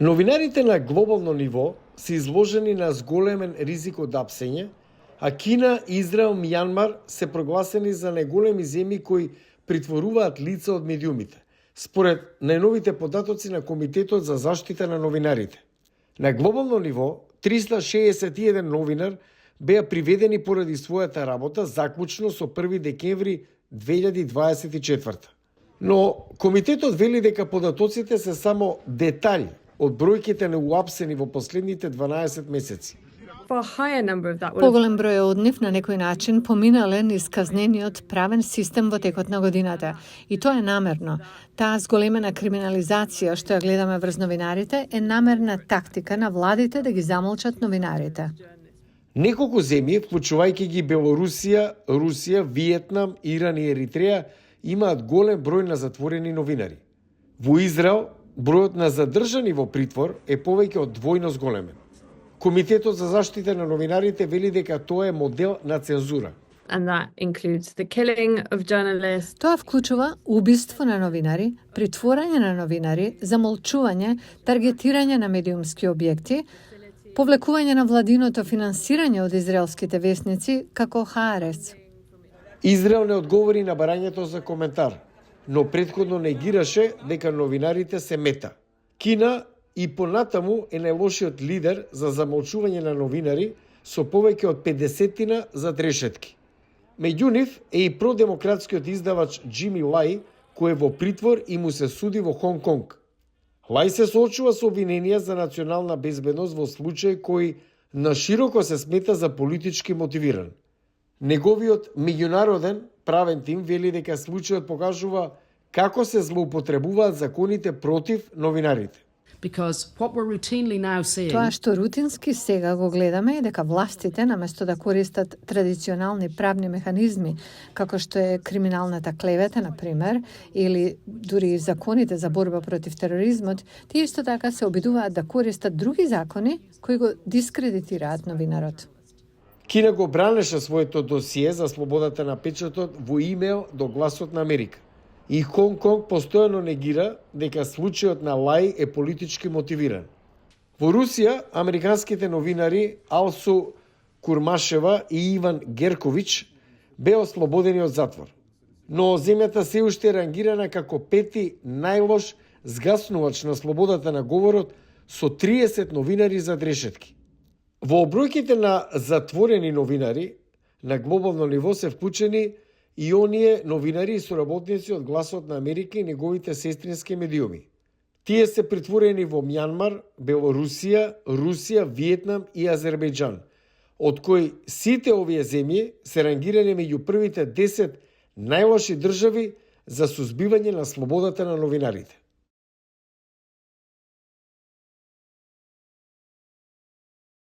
Новинарите на глобално ниво се изложени на зголемен ризик од апсење, а Кина, Израел, Мјанмар се прогласени за најголеми земји кои притворуваат лица од медиумите, според најновите податоци на Комитетот за заштита на новинарите. На глобално ниво, 361 новинар беа приведени поради својата работа заклучно со 1 декември 2024. Но Комитетот вели дека податоците се само детали од бројките на уапсени во последните 12 месеци. Поголем број од нив на некој начин поминале низ казнениот правен систем во текот на годината. И тоа е намерно. Таа зголемена криминализација што ја гледаме врз новинарите е намерна тактика на владите да ги замолчат новинарите. Неколку земји, вклучувајќи ги Белорусија, Русија, Виетнам, Иран и Еритреја, имаат голем број на затворени новинари. Во Израел, бројот на задржани во притвор е повеќе од двојно зголемен. Комитетот за заштита на новинарите вели дека тоа е модел на цензура. Тоа вклучува убиство на новинари, притворање на новинари, замолчување, таргетирање на медиумски објекти, повлекување на владиното финансирање од израелските весници како Хаарец. Израел не одговори на барањето за коментар, но претходно негираше дека новинарите се мета. Кина и понатаму е најлошиот лидер за замолчување на новинари со повеќе од 50 за решетки. Меѓу нив е и продемократскиот издавач Џими Лај, кој е во притвор и му се суди во Хонг Конг. Лај се соочува со обвиненија за национална безбедност во случај кој нашироко се смета за политички мотивиран. Неговиот меѓународен правен тим вели дека случајот покажува како се злоупотребуваат законите против новинарите. Тоа што рутински сега го гледаме е дека властите, наместо да користат традиционални правни механизми, како што е криминалната клевета, например, или дури законите за борба против тероризмот, тие исто така се обидуваат да користат други закони кои го дискредитираат новинарот. Кина го бранеше своето досие за слободата на печатот во имејл до Гласот на Америка. И Хонг Конг постојано негира дека случајот на Лај е политички мотивиран. Во Русија, американските новинари Алсу Курмашева и Иван Геркович беа ослободени од затвор. Но земјата се уште е рангирана како 5 најлош згаснувач на слободата на говорот со 30 новинари за решетки. Во обројките на затворени новинари на глобално ниво се вклучени и оние новинари и соработници од Гласот на Америка и неговите сестрински медиуми. Тие се притворени во Мјанмар, Белорусија, Русија, Виетнам и Азербејџан, од кои сите овие земји се рангирани меѓу првите 10 најлоши држави за сузбивање на слободата на новинарите.